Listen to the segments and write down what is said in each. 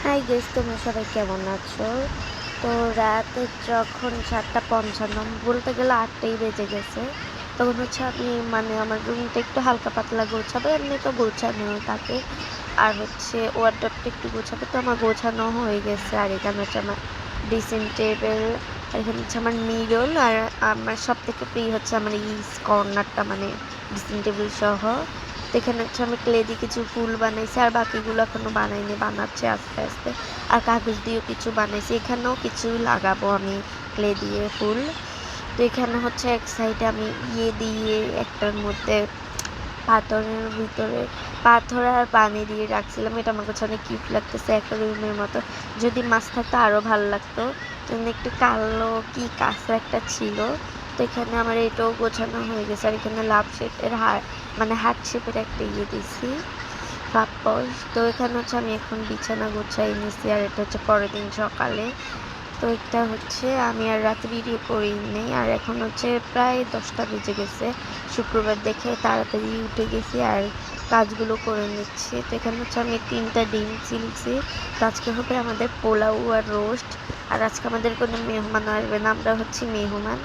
High guess, তোমরা সবাই কেমন আছো? তো রাতে যখন 7:55 বলতে গেলে 8টাই বেজে গেছে, তখন হচ্ছে আমি আমার রুমটা একটু হালকা পাতলা গোছাবো, এমনি তো গোছানো থাকে। আর হচ্ছে ওয়ারড্রবটা একটু গোছাবো, তো আমার গোছানো হয়ে গেছে। আর এখানে হচ্ছে আমার ড্রেসিং টেবিল, আর এখানে হচ্ছে আমার মিরর, আর আমার সব থেকে প্রিয় হচ্ছে আমার এই কর্নারটা, ড্রেসিং টেবিল সহ। তো এখানে হচ্ছে আমি ক্লে দিয়ে কিছু ফুল বানাইছি, আর বাকিগুলো এখনো বানাইনি, বানাচ্ছে আস্তে আস্তে। আর কাগজ দিয়েও কিছু বানাইছি, এখানেও কিছু লাগাবো আমি ক্লে দিয়ে ফুল। তো এখানে হচ্ছে এক সাইডে আমি দিয়ে একটার মধ্যে পাথরের ভিতরে পাথর আর পানি দিয়ে রাখছিলাম। এটা আমার কাছে অনেক কিউট লাগতেছে, একটা রুমের মতো। যদি মাছ থাকতো আরও ভালো লাগতো। একটু কালো কি কাঁচা একটা ছিল। তো এখানে আমার এটাও গোছানো হয়ে গেছে। আর এখানে লাভ শেপের হার্ট শেপের একটা দিছি পাপোশ। তো এখানে হচ্ছে আমি এখন বিছানা গোছাই নিছি, আর এটা হচ্ছে পরের দিন সকালে। তো এটা হচ্ছে আমি আর রাতে ভিডিও করিনি, আর এখন হচ্ছে প্রায় 10টা বেজে গেছে। শুক্রবার দেখে তাড়াতাড়ি উঠে গেছি আর কাজগুলো করে নিচ্ছি। তো এখানে হচ্ছে আমি 3টা ডিম চিলছি। তো আজকে হবে আমাদের পোলাও আর রোস্ট। আর আজকে আমাদের কোনো মেহমান আসবে না, আমরা হচ্ছে মেহমান।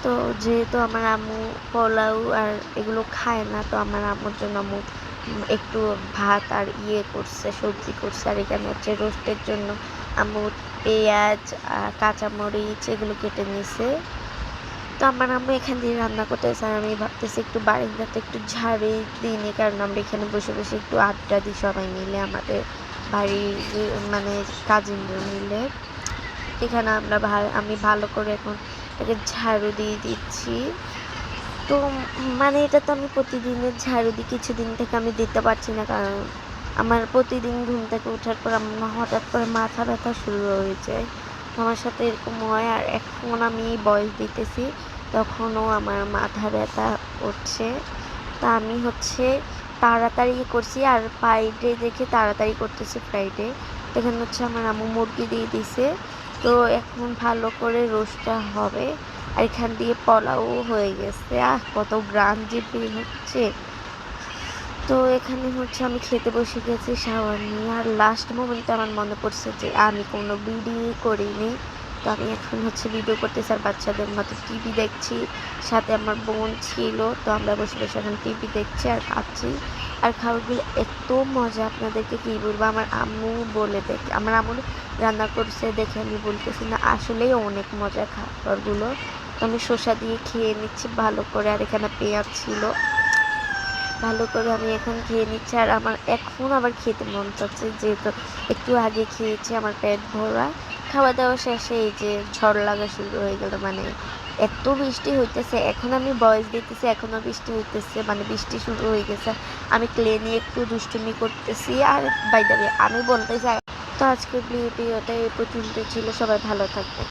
তো যেহেতু আমার আম্মু পোলাও আর এগুলো খায় না, তো আমার আম্মুর জন্য আম্মু একটু ভাত আর করছে, সবজি করছে। আর এখানে হচ্ছে রোস্টের জন্য আম্মু পেঁয়াজ কাঁচামরিচ এগুলো কেটে নিছে। তো আমার আম্মু এখান দিয়ে রান্না করতেছে, আর আমি ভাবতেছি একটু বারান্দাতে একটু ঝাড়ি দিই নি, কারণ আমরা এখানে বসে বসে একটু আড্ডা দিই সবাই মিলে, আমাদের বাড়ির কাজিনরা মিলে। এখানে আমি ভালো করে এখন একে ঝাড়ু দিয়ে দিচ্ছি। তো এটা তো আমি প্রতিদিনের ঝাড়ু দিই, কিছুদিন থেকে আমি দিতে পারছি না, কারণ আমার প্রতিদিন ঘুম থেকে ওঠার পর আমার হঠাৎ করে মাথা ব্যথা শুরু হয়ে যায়। আমার সাথে এরকম হয়। আর এখন আমি বয়স দিতেছি, তখনও আমার মাথা ব্যথা করছে। তা আমি হচ্ছে তাড়াতাড়ি করছি, আর ফ্রাইডে দেখে তাড়াতাড়ি করতেছি ফ্রাইডে। এখানে হচ্ছে আমার আম্মু মুরগি দিয়ে দিছে। তো এখন ভালো করে রোস্টটা হবে, আর এখান দিয়ে পোলাও হয়ে গেছে। কত গ্রাম যে বের হচ্ছে। তো এখানে হচ্ছে আমি খেতে বসে গেছি শাওয়ার নিয়ে। আর লাস্ট মোমেন্টে আমার মনে পড়ছে যে আমি কোনো ভিডিও করিনি। তো আমি এখন হচ্ছে ভিডিও করতেছি আর বাচ্চাদের মতো টিভি দেখছি। সাথে আমার বোন ছিল, তো আমরা বসে বসে এখন টিভি দেখছি আর খাচ্ছি। আর খাবারগুলো এত মজা, আপনাদেরকে কী বলবো। আমার আম্মু রান্না করছে দেখে আমি বলতেছি না, আসলেই অনেক মজা খাবারগুলো। তো আমি শসা দিয়ে খেয়ে নিচ্ছি ভালো করে, আর এখানে পেঁয়াজ ছিল, ভালো করে আমি এখন খেয়ে নিচ্ছি। আর আমার এখন আবার খেতে মন চাচ্ছে, যেহেতু একটু আগে খেয়েছি, আমার পেট ভরা। খাওয়া দাওয়া শেষে এই যে ঝড় লাগা শুরু হয়ে গেল, এত বৃষ্টি হইতেছে। এখন আমি ভয়েস দিতেছি, এখনও বৃষ্টি হইতেছে, বৃষ্টি শুরু হয়ে গেছে। আমি ক্লে নিয়ে একটু দুষ্টুমি করতেছি। আর বাই দ্য ওয়ে আমি বলতে চাই, তো আজকের ভিডিওটা এই পর্যন্ত ছিল। সবাই ভালো থাকবে।